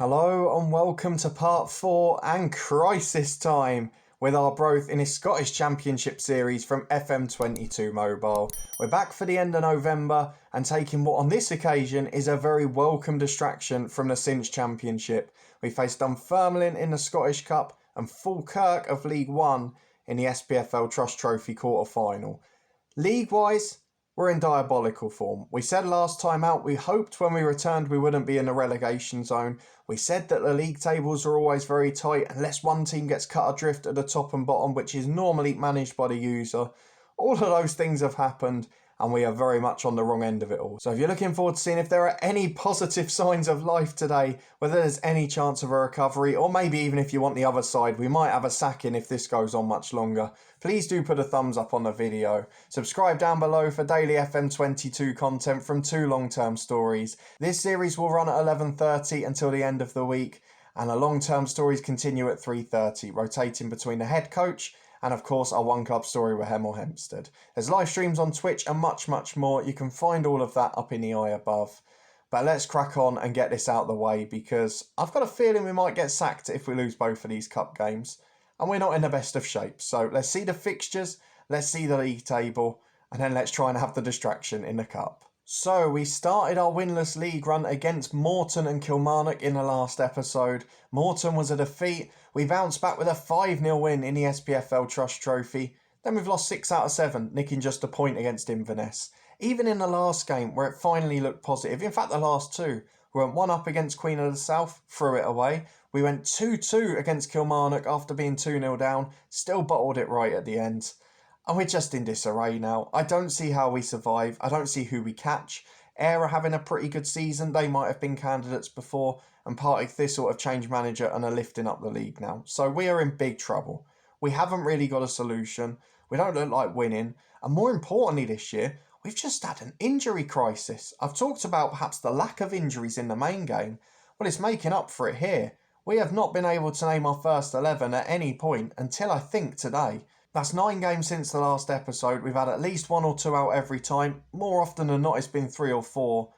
Hello and welcome to part 4 and crisis time with Arbroath in his Scottish Championship series from FM22 Mobile. We're back for the end of November and taking what on this occasion is a very welcome distraction from the Cinch Championship. We face Dunfermline in the Scottish Cup and Falkirk of League One in the SPFL Trust Trophy quarter-final. League-wise, we're in diabolical form. We said last time out we hoped when we returned we wouldn't be in the relegation zone. We said that the league tables are always very tight unless one team gets cut adrift at the top and bottom, which is normally managed by the user. All of those things have happened and we are very much on the wrong end of it all. So if you're looking forward to seeing if there are any positive signs of life today, whether there's any chance of a recovery, or maybe even if you want the other side, we might have a sack-in if this goes on much longer, please do put a thumbs up on the video. Subscribe down below for daily FM22 content from 2 long-term stories. This series will run at 11:30 until the end of the week, and the long-term stories continue at 3:30, rotating between the head coach and of course our one club story with Hemel Hempstead. There's live streams on Twitch and much more. You can find all of that up in the eye above. But let's crack on and get this out of the way, because I've got a feeling we might get sacked if we lose both of these cup games. And we're not in the best of shape. So let's see the fixtures, let's see the league table, and then let's try and have the distraction in the cup. So we started our winless league run against Morton and Kilmarnock in the last episode. Morton was a defeat. We bounced back with a 5-0 win in the SPFL Trust Trophy. Then we've lost 6 out of 7, nicking just a point against Inverness. Even in the last game where it finally looked positive, in fact the last 2, we went 1 up against Queen of the South, threw it away. We went 2-2 against Kilmarnock after being 2-0 down, still bottled it right at the end. And we're just in disarray now. I don't see how we survive. I don't see who we catch. Ayr are having a pretty good season. They might have been candidates before. And Partick Thistle have changed manager and are lifting up the league now. So we are in big trouble. We haven't really got a solution. We don't look like winning. And more importantly this year, we've just had an injury crisis. I've talked about perhaps the lack of injuries in the main game. Well, it's making up for it here. We have not been able to name our first 11 at any point until I think today. That's 9 games since the last episode. We've had at least 1 or 2 out every time. More often than not, it's been 3 or 4.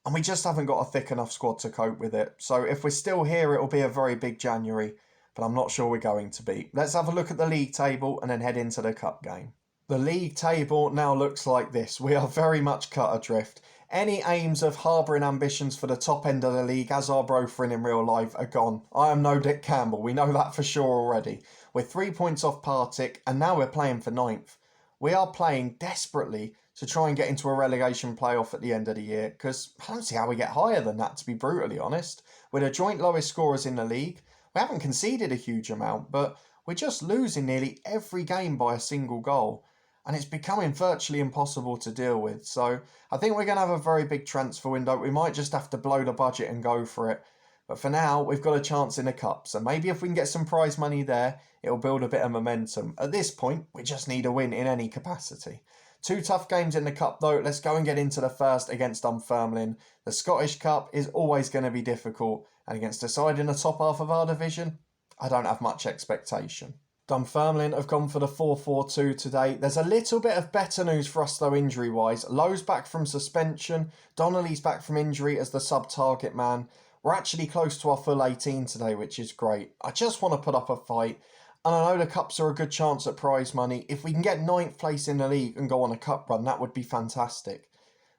And we just haven't got a thick enough squad to cope with it. So if we're still here, it'll be a very big January. But I'm not sure we're going to be. Let's have a look at the league table and then head into the cup game. The league table now looks like this. We are very much cut adrift. Any aims of harbouring ambitions for the top end of the league, as Arbroath are in real life, are gone. I am no Dick Campbell. We know that for sure already. We're 3 points off Partick, and now we're playing for 9th. We are playing desperately to try and get into a relegation playoff at the end of the year, because I don't see how we get higher than that, to be brutally honest. We're the joint lowest scorers in the league. We haven't conceded a huge amount, but we're just losing nearly every game by a single goal. And it's becoming virtually impossible to deal with. So I think we're going to have a very big transfer window. We might just have to blow the budget and go for it. But for now, we've got a chance in the cup. So maybe if we can get some prize money there, it'll build a bit of momentum. At this point, we just need a win in any capacity. 2 tough games in the cup though. Let's go and get into the first against Dunfermline. The Scottish Cup is always going to be difficult. And against a side in the top half of our division, I don't have much expectation. Dunfermline have gone for the 4-4-2 today. There's a little bit of better news for us though injury-wise. Lowe's back from suspension. Donnelly's back from injury as the sub-target man. We're actually close to our full 18 today, which is great. I just want to put up a fight. And I know the cups are a good chance at prize money. If we can get 9th place in the league and go on a cup run, that would be fantastic.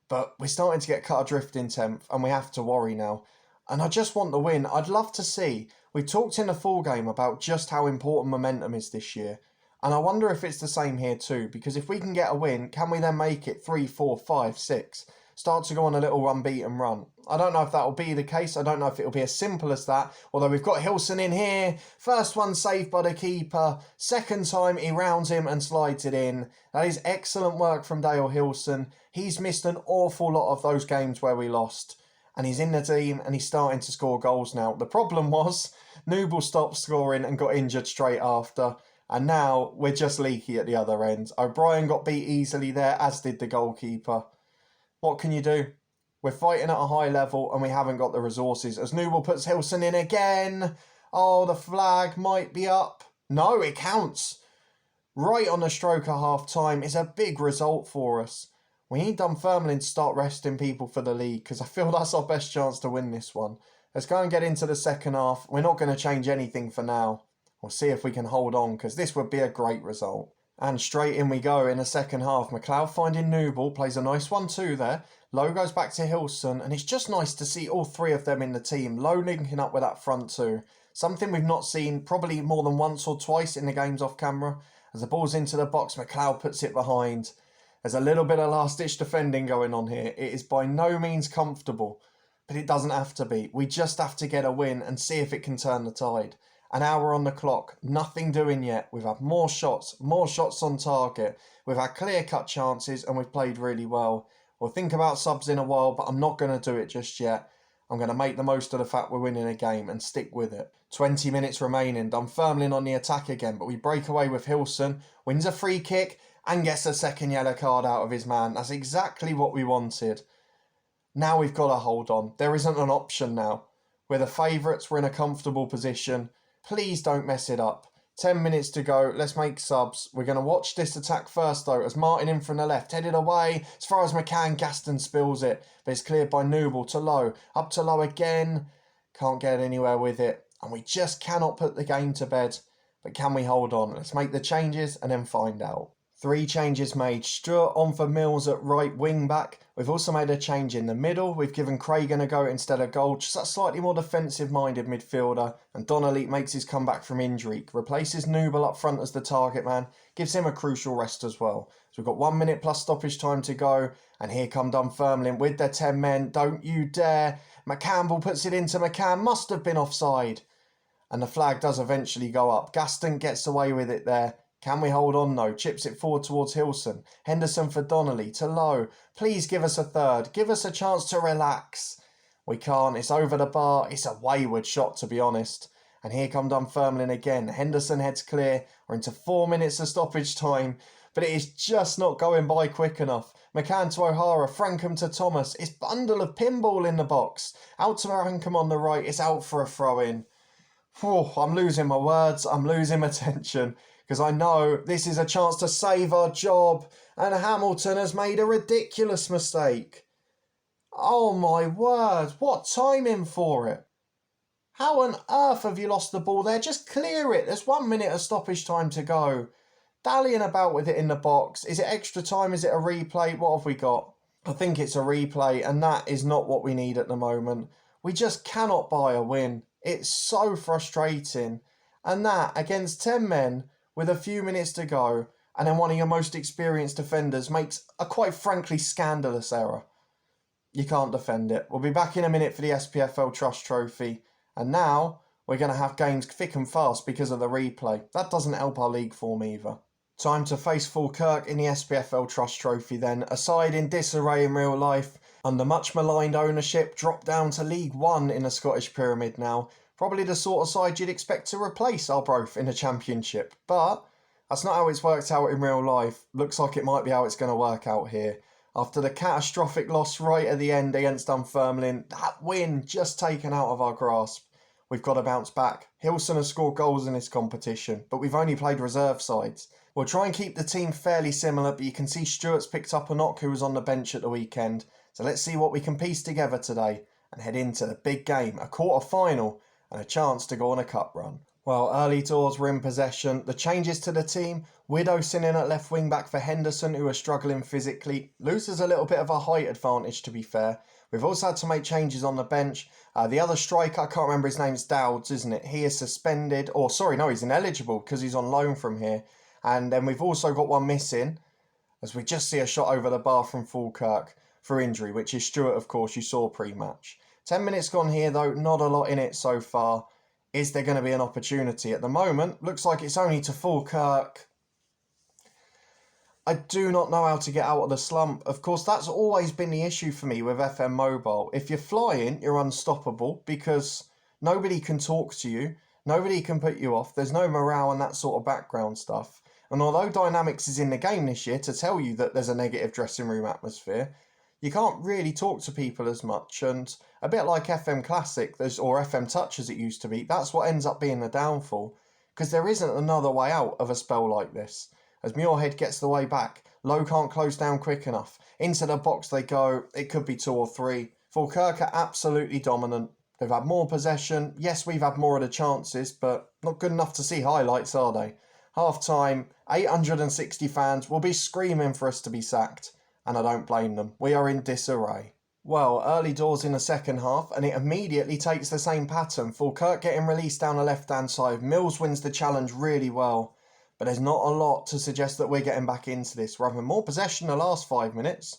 But we're starting to get cut adrift in 10th and we have to worry now. And I just want the win. I'd love to see. We talked in the full game about just how important momentum is this year. And I wonder if it's the same here too. Because if we can get a win, can we then make it 3, 4, 5, 6? Start to go on a little unbeaten run. I don't know if that will be the case. I don't know if it will be as simple as that. Although we've got Hilson in here. First one saved by the keeper. Second time he rounds him and slides it in. That is excellent work from Dale Hilson. He's missed an awful lot of those games where we lost. And he's in the team and he's starting to score goals now. The problem was Nooble stopped scoring and got injured straight after. And now we're just leaky at the other end. O'Brien got beat easily there, as did the goalkeeper. What can you do? We're fighting at a high level and we haven't got the resources. As Nooble puts Hilson in again. Oh, the flag might be up. No, it counts. Right on the stroke of half time is a big result for us. We need Dunfermline to start resting people for the league because I feel that's our best chance to win this one. Let's go and get into the second half. We're not going to change anything for now. We'll see if we can hold on, because this would be a great result. And straight in we go in the second half. McLeod finding Newball, plays a nice 1-2 there. Lowe goes back to Hilson, and it's just nice to see all three of them in the team. Lowe linking up with that front two. Something we've not seen probably more than once or twice in the games off camera. As the ball's into the box, McLeod puts it behind. There's a little bit of last-ditch defending going on here. It is by no means comfortable, but it doesn't have to be. We just have to get a win and see if it can turn the tide. An hour on the clock, nothing doing yet. We've had more shots on target. We've had clear-cut chances and we've played really well. We'll think about subs in a while, but I'm not going to do it just yet. I'm going to make the most of the fact we're winning a game and stick with it. 20 minutes remaining. Dunfermline on the attack again, but we break away with Hilson. Wins a free kick and gets a second yellow card out of his man. That's exactly what we wanted. Now we've got to hold on. There isn't an option now. We're the favourites. We're in a comfortable position. Please don't mess it up. 10 minutes to go. Let's make subs. We're going to watch this attack first, though, as Martin in from the left. Headed away as far as McCann. Gaston spills it, but it's cleared by Newball to Lowe. Up to Lowe again. Can't get anywhere with it. And we just cannot put the game to bed. But can we hold on? Let's make the changes and then find out. 3 changes made. Stewart on for Mills at right wing back. We've also made a change in the middle. We've given Cragen a go instead of Gold. Just that slightly more defensive-minded midfielder. And Donnelly makes his comeback from injury. Replaces Newball up front as the target man. Gives him a crucial rest as well. So we've got 1 minute plus stoppage time to go. And here come Dunfermline with their 10 men. Don't you dare. McCampbell puts it into McCann. Must have been offside. And the flag does eventually go up. Gaston gets away with it there. Can we hold on though? Chips it forward towards Hilson. Henderson for Donnelly to Lowe. Please give us a third. Give us a chance to relax. We can't. It's over the bar. It's a wayward shot, to be honest. And here come Dunfermline again. Henderson heads clear. We're into 4 minutes of stoppage time. But it is just not going by quick enough. McCann to O'Hara. Frankham to Thomas. It's bundle of pinball in the box. Out to Frankham on the right. It's out for a throw-in. I'm losing my words. I'm losing my attention. Because I know this is a chance to save our job. And Hamilton has made a ridiculous mistake. Oh my word. What timing for it. How on earth have you lost the ball there? Just clear it. There's 1 minute of stoppage time to go. Dallying about with it in the box. Is it extra time? Is it a replay? What have we got? I think it's a replay. And that is not what we need at the moment. We just cannot buy a win. It's so frustrating. And that against 10 men with a few minutes to go, and then one of your most experienced defenders makes a quite frankly scandalous error. You can't defend it. We'll be back in a minute for the SPFL Trust Trophy, and now we're going to have games thick and fast because of the replay. That doesn't help our league form either. Time to face Falkirk in the SPFL Trust Trophy then. A side in disarray in real life, under much maligned ownership, dropped down to League One in the Scottish Pyramid now. Probably the sort of side you'd expect to replace Arbroath in the Championship. But that's not how it's worked out in real life. Looks like it might be how it's going to work out here. After the catastrophic loss right at the end against Dunfermline, that win just taken out of our grasp. We've got to bounce back. Hilson has scored goals in this competition, but we've only played reserve sides. We'll try and keep the team fairly similar, but you can see Stewart's picked up a knock who was on the bench at the weekend. So let's see what we can piece together today and head into the big game, a quarter-final, and a chance to go on a cup run. Well, early doors were in possession. The changes to the team, Widow sitting at left wing back for Henderson, who are struggling physically. Loses a little bit of a height advantage, to be fair. We've also had to make changes on the bench. The other striker, I can't remember his name, it's Dowds, isn't it? He is suspended, he's ineligible because he's on loan from here. And then we've also got one missing, as we just see a shot over the bar from Falkirk for injury, which is Stewart, of course, you saw pre-match. 10 minutes gone here, though. Not a lot in it so far. Is there going to be an opportunity? At the moment, looks like it's only to Falkirk. I do not know how to get out of the slump. Of course, that's always been the issue for me with FM Mobile. If you're flying, you're unstoppable because nobody can talk to you. Nobody can put you off. There's no morale and that sort of background stuff. And although Dynamics is in the game this year to tell you that there's a negative dressing room atmosphere, you can't really talk to people as much, and a bit like FM Classic, or FM Touch as it used to be, that's what ends up being the downfall, because there isn't another way out of a spell like this. As Muirhead gets the way back, Lowe can't close down quick enough. Into the box they go, it could be 2 or 3. Falkirk are absolutely dominant. They've had more possession. Yes, we've had more of the chances, but not good enough to see highlights, are they? Half time, 860 fans will be screaming for us to be sacked, and I don't blame them. We are in disarray. Well, early doors in the second half, and it immediately takes the same pattern. Falkirk getting released down the left-hand side. Mills wins the challenge really well, but there's not a lot to suggest that we're getting back into this. We're having more possession the last 5 minutes,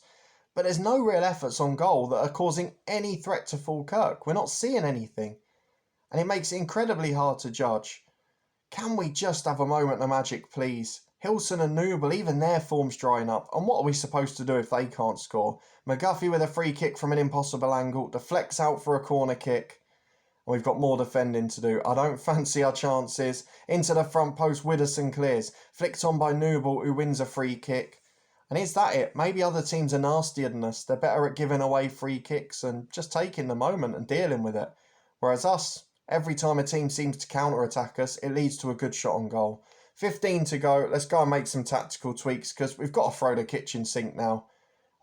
but there's no real efforts on goal that are causing any threat to Falkirk. We're not seeing anything, and it makes it incredibly hard to judge. Can we just have a moment of magic, please? Hilson and Nooble, even their form's drying up. And what are we supposed to do if they can't score? McGuffey with a free kick from an impossible angle. Deflects out for a corner kick. And we've got more defending to do. I don't fancy our chances. Into the front post, Widdowson clears. Flicked on by Nooble, who wins a free kick. And is that it? Maybe other teams are nastier than us. They're better at giving away free kicks and just taking the moment and dealing with it. Whereas us, every time a team seems to counter-attack us, it leads to a good shot on goal. 15 to go. Let's go and make some tactical tweaks because we've got to throw the kitchen sink now.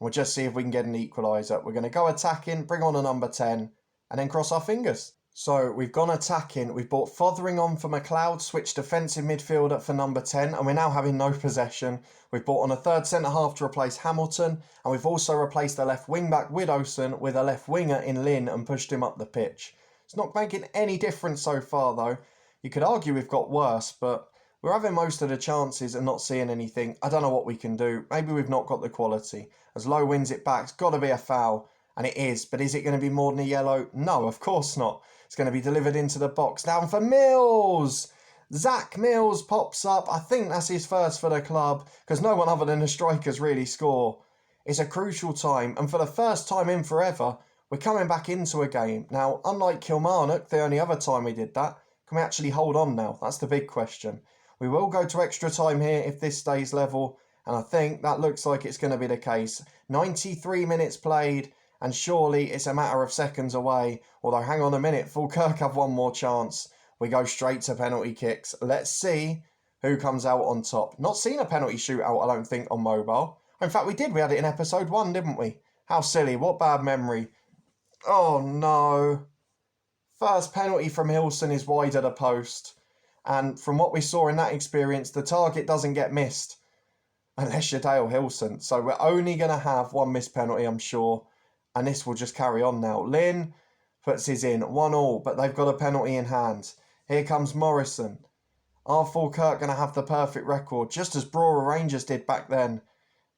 We'll just see if we can get an equaliser. We're going to go attacking, bring on a number 10, and then cross our fingers. So we've gone attacking. We've brought Fothering on for McLeod, switched defensive midfielder for number 10, and we're now having no possession. We've brought on a third centre-half to replace Hamilton, and we've also replaced the left wing-back Widdowson with a left winger in Lynn and pushed him up the pitch. It's not making any difference so far, though. You could argue we've got worse, but we're having most of the chances and not seeing anything. I don't know what we can do. Maybe we've not got the quality. As Lowe wins it back, it's got to be a foul. And it is. But is it going to be more than a yellow? No, of course not. It's going to be delivered into the box. Down for Mills. Zach Mills pops up. I think that's his first for the club because no one other than the strikers really score. It's a crucial time. And for the first time in forever, we're coming back into a game. Now, unlike Kilmarnock, the only other time we did that, can we actually hold on now? That's the big question. We will go to extra time here if this stays level, and I think that looks like it's going to be the case. 93 minutes played, and surely it's a matter of seconds away. Although, hang on a minute, Falkirk have one more chance. We go straight to penalty kicks. Let's see who comes out on top. Not seen a penalty shootout, I don't think, on mobile. In fact, we did. We had it in episode 1, didn't we? How silly. What bad memory. Oh, no. First penalty from Hilson is wide of the post. And from what we saw in that experience, the target doesn't get missed. Unless you're Dale Hilson. So we're only going to have one missed penalty, I'm sure. And this will just carry on now. Lynn puts his in. 1-1, but they've got a penalty in hand. Here comes Morrison. Are Falkirk going to have the perfect record, just as Brora Rangers did back then?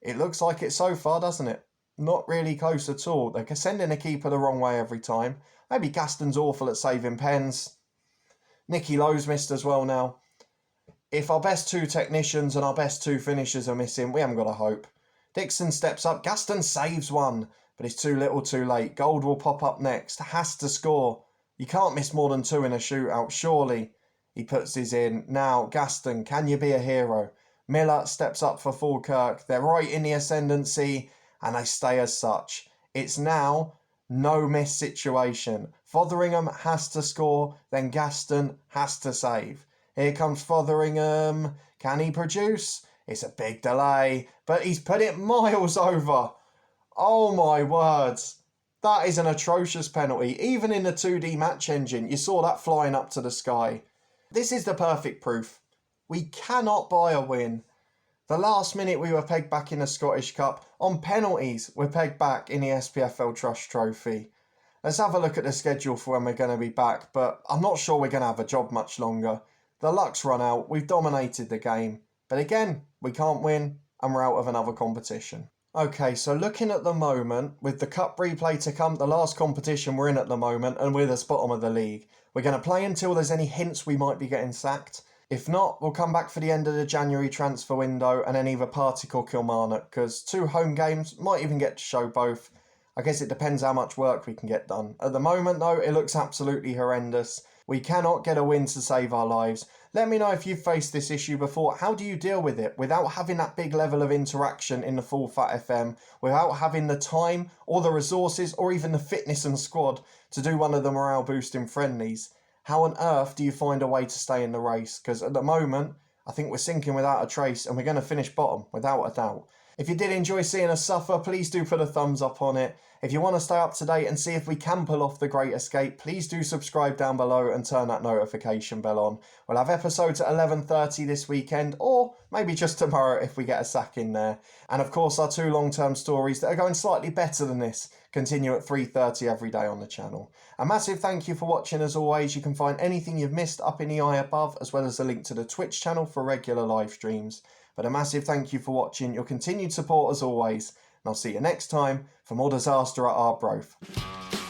It looks like it so far, doesn't it? Not really close at all. They're sending a keeper the wrong way every time. Maybe Gaston's awful at saving pens. Nicky Lowe's missed as well now. If our best two technicians and our best two finishers are missing, we haven't got a hope. Dixon steps up. Gaston saves one, but it's too little too late. Gold will pop up next. Has to score. You can't miss more than two in a shootout, surely. He puts his in. Now, Gaston, can you be a hero? Miller steps up for Falkirk. They're right in the ascendancy, and they stay as such. It's now no miss situation. Fotheringham has to score, then Gaston has to save. Here comes Fotheringham. Can he produce? It's a big delay, but he's put it miles over. Oh my words. That is an atrocious penalty. Even in the 2D match engine, you saw that flying up to the sky. This is the perfect proof. We cannot buy a win. The last minute we were pegged back in the Scottish Cup. On penalties, we're pegged back in the SPFL Trust Trophy. Let's have a look at the schedule for when we're going to be back, but I'm not sure we're going to have a job much longer. The luck's run out, we've dominated the game. But again, we can't win, and we're out of another competition. Okay, so looking at the moment, with the Cup replay to come, the last competition we're in at the moment, and we're the bottom of the league. We're going to play until there's any hints we might be getting sacked. If not, we'll come back for the end of the January transfer window and then either Partick or Kilmarnock, because 2 home games, might even get to show both. I guess it depends how much work we can get done. At the moment, though, it looks absolutely horrendous. We cannot get a win to save our lives. Let me know if you've faced this issue before. How do you deal with it without having that big level of interaction in the full Fat FM, without having the time or the resources or even the fitness and squad to do one of the morale boosting friendlies? How on earth do you find a way to stay in the race? Because at the moment, I think we're sinking without a trace and we're going to finish bottom, without a doubt. If you did enjoy seeing us suffer, please do put a thumbs up on it. If you want to stay up to date and see if we can pull off the Great Escape, please do subscribe down below and turn that notification bell on. We'll have episodes at 11:30 this weekend, or maybe just tomorrow if we get a sack in there. And of course our 2 long-term stories that are going slightly better than this continue at 3:30 every day on the channel. A massive thank you for watching as always. You can find anything you've missed up in the eye above, as well as a link to the Twitch channel for regular live streams. But a massive thank you for watching, your continued support as always, and I'll see you next time for more disaster at Arbroath.